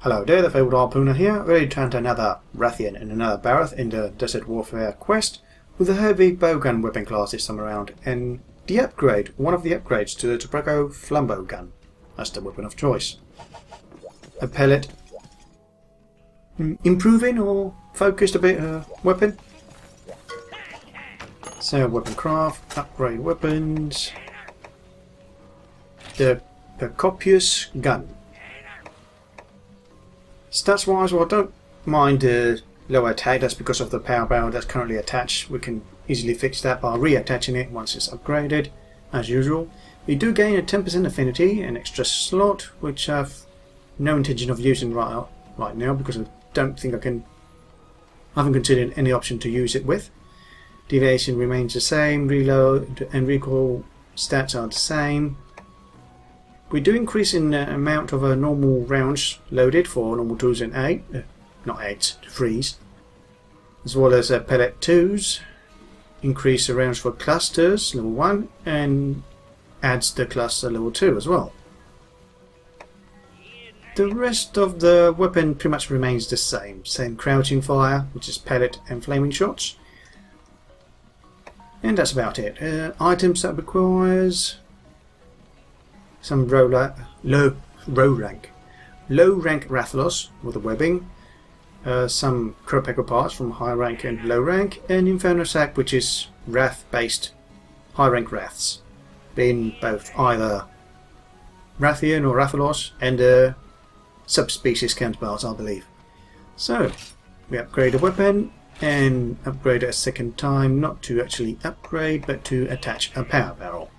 Hello there, the Fabled Harpooner here, ready to hunt another Rathian and another Barroth in the Desert Warfare quest with the Heavy Bowgun weapon class this time around, and the upgrade, one of the upgrades to the Pecopious Gun. That's the weapon of choice. A pellet improving or focused a bit weapon. So weapon craft, upgrade weapons. The Pecopious Gun. Stats wise, well, I don't mind the lower attack. That's because of the power barrel that's currently attached. We can easily fix that by reattaching it once it's upgraded, as usual. We do gain a 10% affinity, an extra slot, which I've no intention of using right now because I don't think I haven't considered any option to use it with. Deviation remains the same, reload and recoil stats are the same. We do increase in the amount of normal rounds loaded for normal 2s and 3s, as well as pellet 2s. Increase the rounds for clusters level 1 and adds the cluster level 2 as well. The rest of the weapon pretty much remains the same. Same crouching fire, which is pellet and flaming shots. And that's about it. Items that requires some low rank Rathalos with the webbing, some Peco parts from high rank and low rank, and Inferno Sac, which is Wrath based high rank Wraths, being both either Rathian or Rathalos and subspecies counterparts, I believe. So we upgrade a weapon and upgrade it a second time, not to actually upgrade but to attach a power barrel.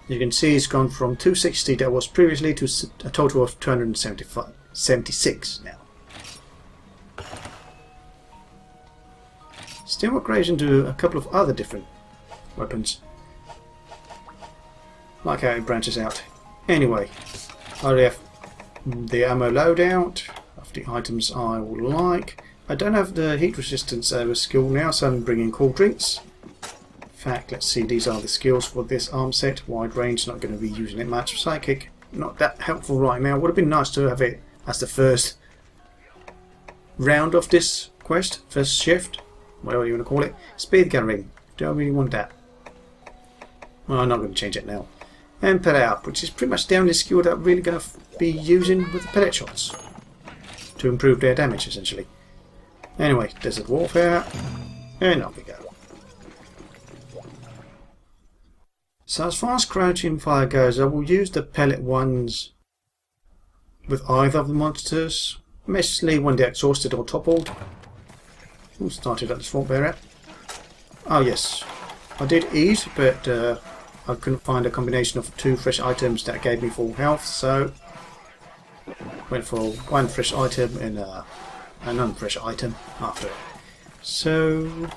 You can see it's gone from 260 that was previously to a total of 276 now. Still upgrades into a couple of other different weapons. Like how it branches out. Anyway, I already have the ammo loadout of the items I would like. I don't have the heat resistance skill now, so I'm bringing cool drinks. In fact, let's see, these are the skills for this arm set. Wide range, not going to be using it much. Psychic, not that helpful right now. Would have been nice to have it as the first round of this quest, first shift, whatever you want to call it. Speed gathering, do I really want that? Well, I'm not going to change it now. And pellet out, which is pretty much the only skill that I'm really going to be using with the pellet shots to improve their damage, essentially. Anyway, Desert Warfare, and off we go. So as far as crouching fire goes, I will use the pellet ones with either of the monsters, mostly when they're exhausted or toppled. Who started at the swamp area? Oh yes, I did eat, but I couldn't find a combination of 2 fresh items that gave me full health, so went for 1 fresh item and a non-fresh item after it. So I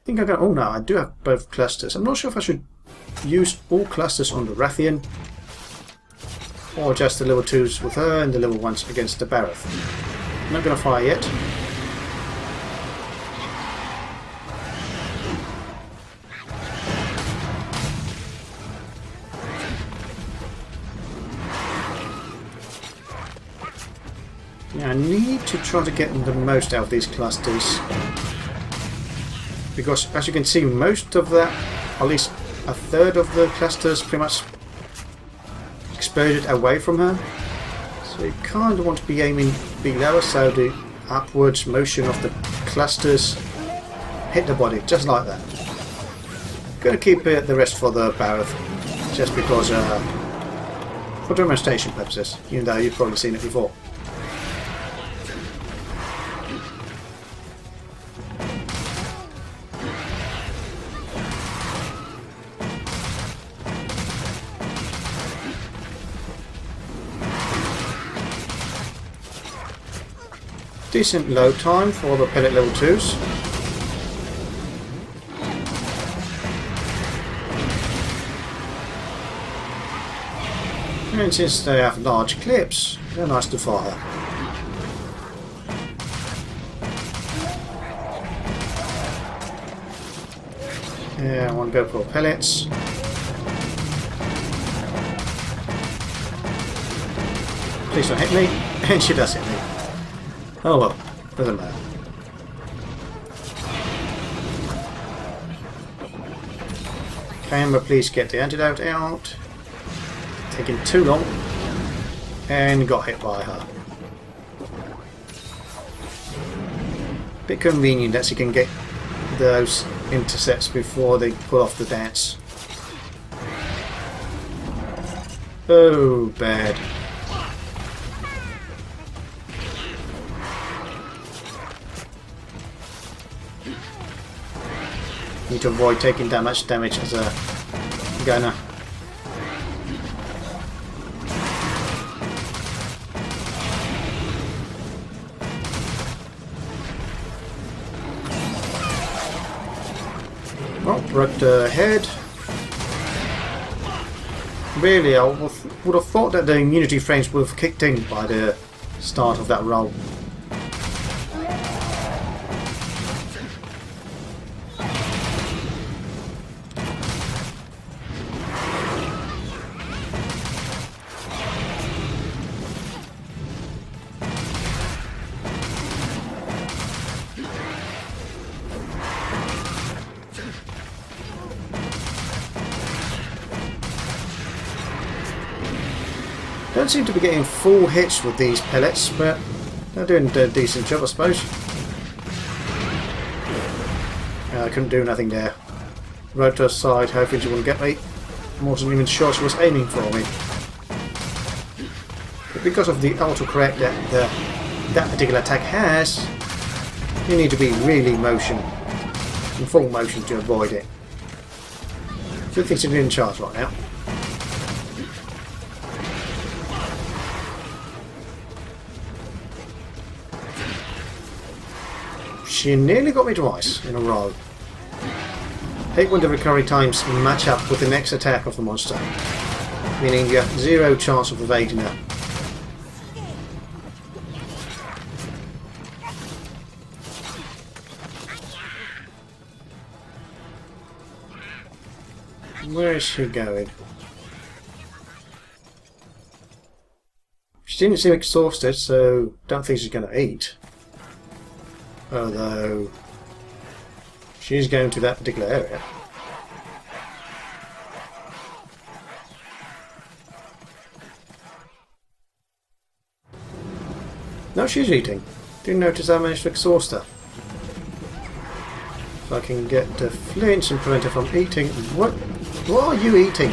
think I got. Oh no, I do have both clusters. I'm not sure if I should use all clusters on the Rathian or just the level 2s with her and the level 1s against the Barroth. I'm not going to fire yet. Now I need to try to get the most out of these clusters, because as you can see, most of that, at least a third of the clusters, pretty much exploded away from her. So you kind of want to be aiming below, so the upwards motion of the clusters hit the body, just like that. Gonna keep the rest for the Barroth, just because for demonstration purposes, even though you've probably seen it before. Decent load time for the pellet level 2s. And since they have large clips, they're nice to fire. Yeah, I want to go for pellets. Please don't hit me. And she does hit me. Oh well, doesn't matter. Camera, please get the antidote out. Taking too long. And got hit by her. Bit convenient that she can get those intercepts before they pull off the dance. Oh, bad. Need to avoid taking that much damage as a gunner. Oh, right ahead. Really, I would have thought that the immunity frames would have kicked in by the start of that roll. Don't seem to be getting full hits with these pellets, but they're doing a decent job, I suppose. I couldn't do nothing there. Rode to her side, hoping she wouldn't get me. I wasn't even sure she was aiming for me. But because of the autocorrect that that particular attack has, you need to be really in full motion to avoid it. Good thing she's in charge right now. She nearly got me twice in a row. Hate when the recovery times match up with the next attack of the monster, meaning you have zero chance of evading her. Where is she going? She didn't seem exhausted, so don't think she's going to eat. Although she's going to that particular area. No, she's eating. Didn't notice I managed to exhaust her. If I can get the flinch and prevent her from eating. What are you eating?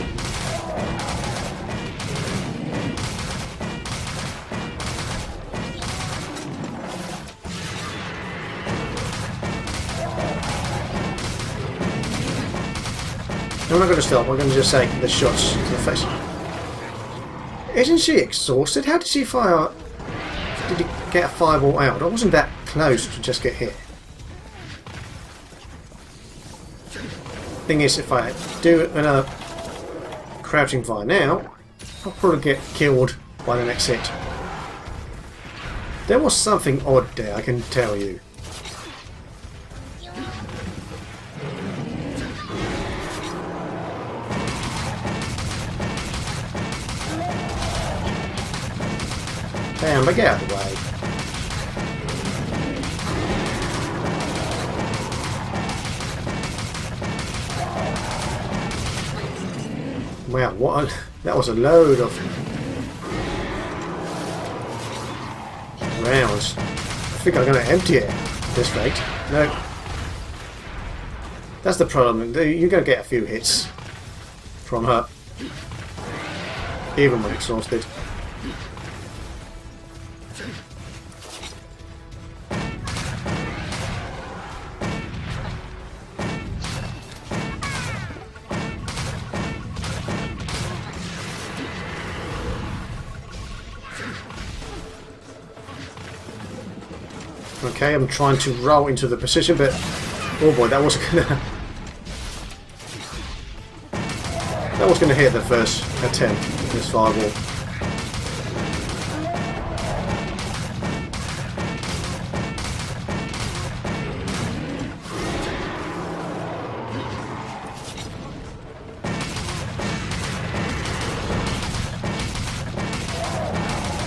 I'm not going to stop, I'm going to just take the shots to the face. Isn't she exhausted? How did she fire? Did he get a fireball out? I wasn't that close to just get hit. Thing is, if I do another crouching fire now, I'll probably get killed by the next hit. There was something odd there, I can tell you. Damn, but get out of the way. Wow, that was a load of rounds. I think I'm going to empty it at this rate. No. That's the problem. You're going to get a few hits from her, even when exhausted. Okay, I'm trying to roll into the position, but oh boy, that was gonna hit the first attempt. This fireball.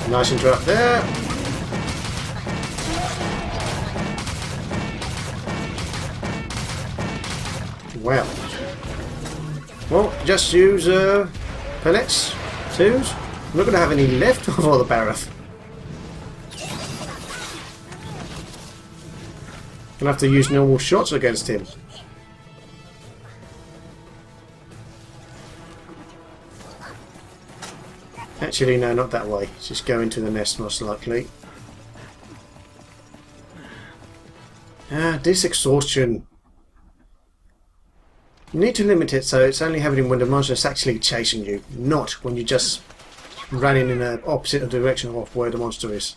Nice interrupt there. Well. Well, just use pellets. Twos. I'm not going to have any left for the Barroth. Gonna have to use normal shots against him. Actually, no, not that way. Just go into the nest most likely. This exhaustion. You need to limit it so it's only happening when the monster is actually chasing you, not when you're just running in the opposite direction of where the monster is.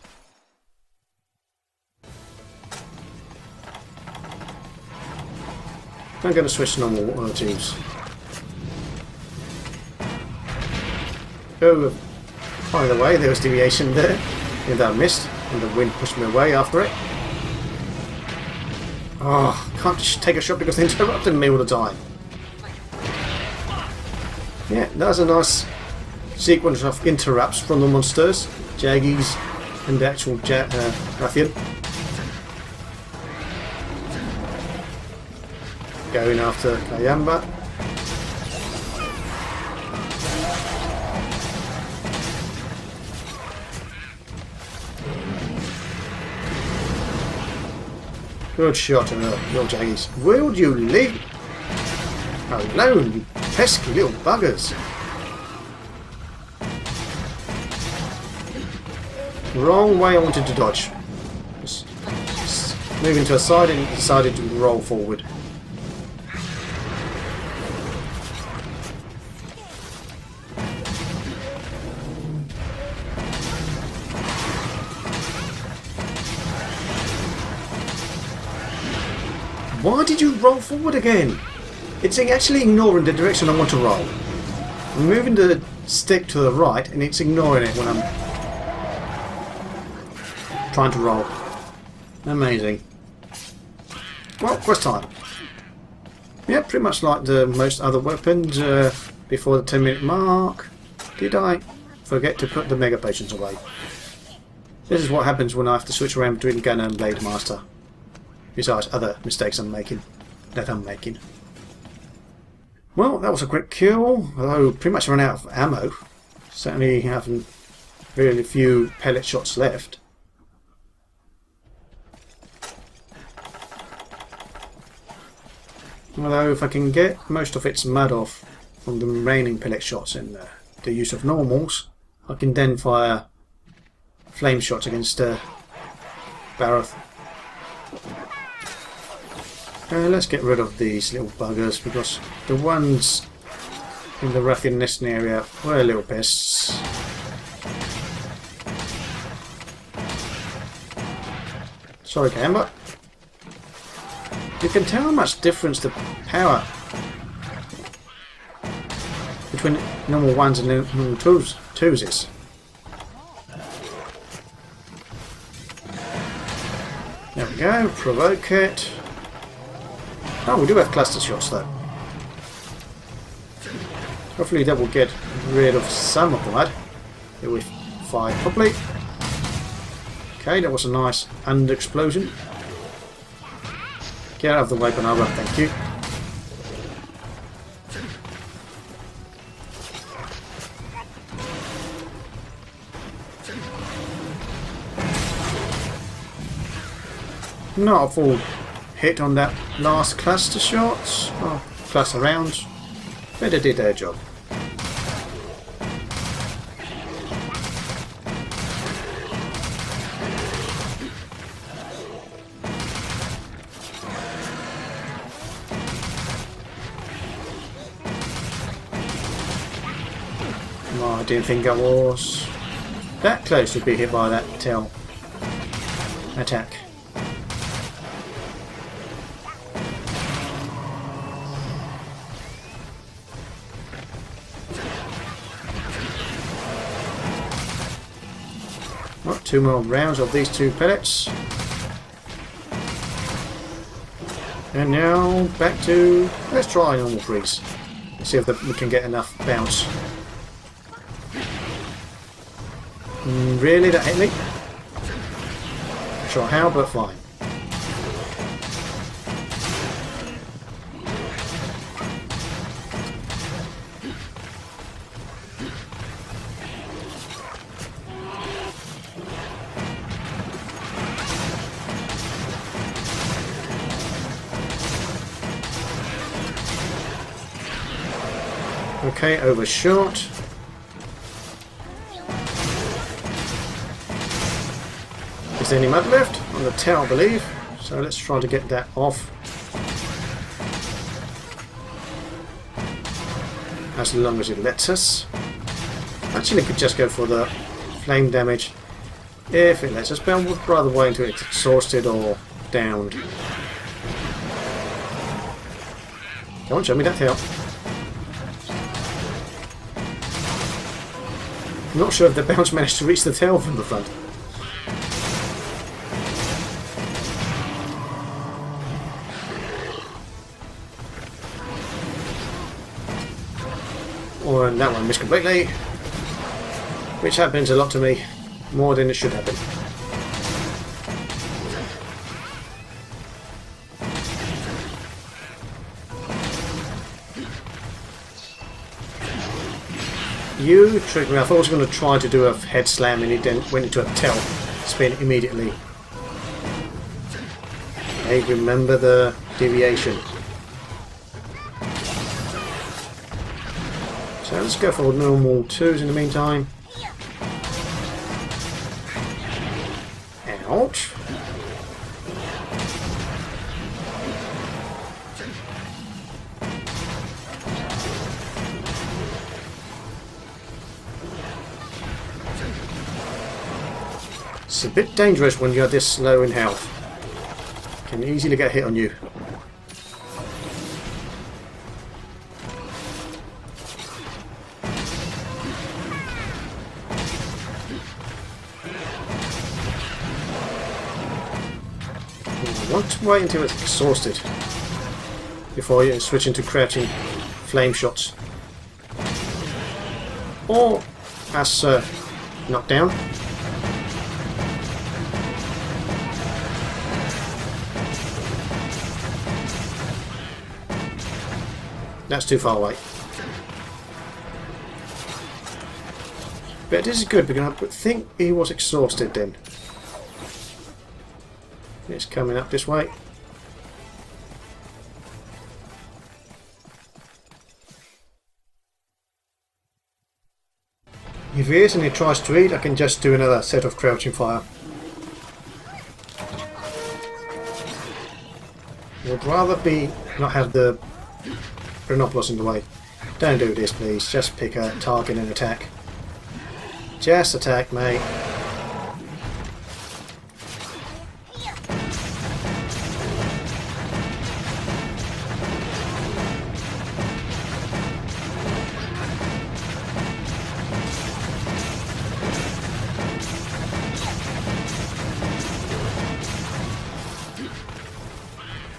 I'm going to switch to normal tubes. Oh, by the way, there was deviation there. And I missed, and the wind pushed me away after it. Oh, can't just take a shot because they're interrupting me all the time. Yeah, that was a nice sequence of interrupts from the monsters, Jaggies, and the actual Rathian. Going after Kayamba. Good shot, your Jaggies. Will you leave alone, you pesky little buggers? Wrong way I wanted to dodge. Just moving to a side and decided to roll forward. Why did you roll forward again? It's actually ignoring the direction I want to roll. I'm moving the stick to the right and it's ignoring it when I'm trying to roll. Amazing. Well, quest time. Yeah, pretty much like the most other weapons before the 10-minute mark. Did I forget to put the Mega Potions away? This is what happens when I have to switch around between Gunner and Blade Master. Besides other mistakes I'm making. Well, that was a quick kill, although pretty much run out of ammo. Certainly having really few pellet shots left. Although if I can get most of its mud off from the remaining pellet shots and the use of normals, I can then fire flame shots against Barroth. Let's get rid of these little buggers because the ones in the Rathian nesting area were little pests. Sorry, Camber. You can tell how much difference the power between normal ones and normal twos is. There we go, provoke it. Oh, we do have cluster shots though. Hopefully that will get rid of some of the mud if we fire properly. Okay, that was a nice under explosion. Get out of the way, Banana, thank you. Not a full hit on that last cluster shot. Oh, cluster rounds. But they did their job. Oh, I didn't think I was that close to be hit by that tail attack. Well, 2 more rounds of these 2 pellets. And now back to, let's try normal freeze. Let's see if we can get enough bounce. Really? That hit me? Not sure how, but fine. Okay, overshot. Is there any mud left? On the tail, I believe. So let's try to get that off. As long as it lets us. Actually, could just go for the flame damage if it lets us, but I would rather wait until it's exhausted or downed. Come on, show me that tail. I'm not sure if the bounce managed to reach the tail from the front. Oh, and that one missed completely. Which happens a lot to me. More than it should happen. You tricked me. I thought I was going to try to do a head slam and he then went into a tail spin immediately. Hey, remember the deviation. So let's go for normal 2s in the meantime. Ouch. It's a bit dangerous when you're this slow in health. Can easily get a hit on you. I want to wait until it's exhausted before you switch into crouching flame shots. Or as knocked down. That's too far away. But this is good because I think he was exhausted then. It's coming up this way. If he is and he tries to eat, I can just do another set of crouching fire. Would rather be not have the Rhinopolis in the way. Don't do this, please. Just pick a target and attack. Just attack, mate.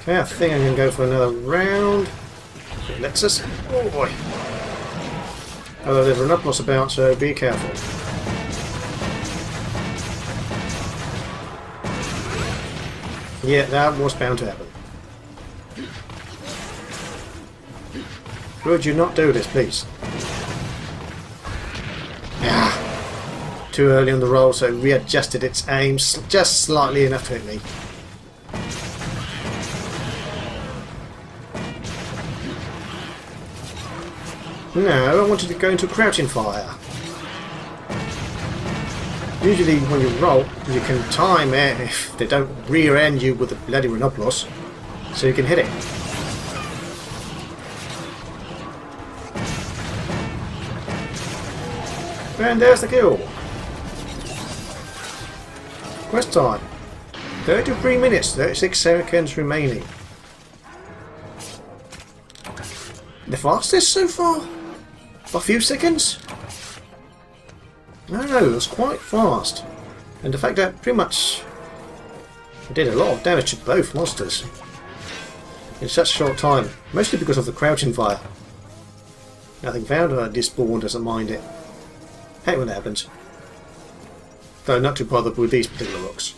Okay, I think I can go for another round. It lets us. Oh boy. Although there's an Rhinopolis about, so be careful. Yeah, that was bound to happen. Would you not do this, please? Ah, too early on the roll, so it readjusted its aim just slightly enough to hit me. No, I wanted to go into crouching fire. Usually when you roll, you can time it if they don't rear end you with a bloody Rhinopolis, so you can hit it. And there's the kill. Quest time. 33 minutes, 36 seconds remaining. The fastest so far? A few seconds? No, it was quite fast. And the fact that pretty much it did a lot of damage to both monsters in such a short time, mostly because of the crouching fire. Nothing found, or despawn doesn't mind it. Hate when that happens. Though not too bothered with these particular rocks.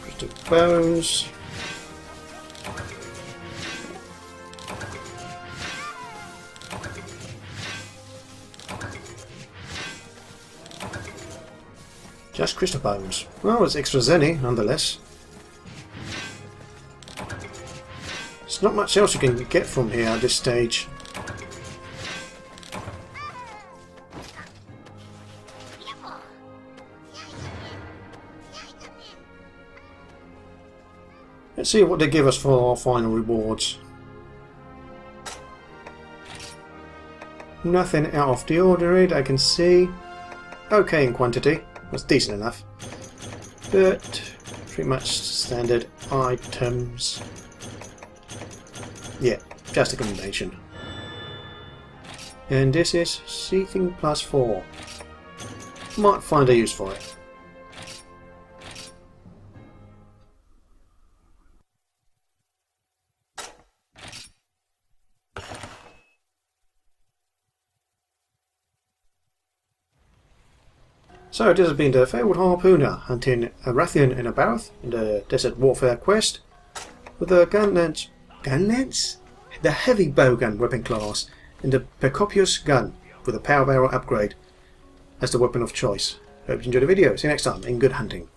Crystal bones. Just crystal bones. Well, it's extra zenny nonetheless. There's not much else you can get from here at this stage. Let's see what they give us for our final rewards. Nothing out of the ordinary that I can see. Okay in quantity. That's decent enough. But pretty much standard items. Yeah, just a combination. And this is seething +4. Might find a use for it. So this has been the Fabled Harpooner hunting a Rathian in a Barroth in the Desert Warfare quest with the gun lance, the Heavy Bowgun weapon class and the Pecopious Gun with a power barrel upgrade as the weapon of choice. Hope you enjoyed the video. See you next time, and good hunting.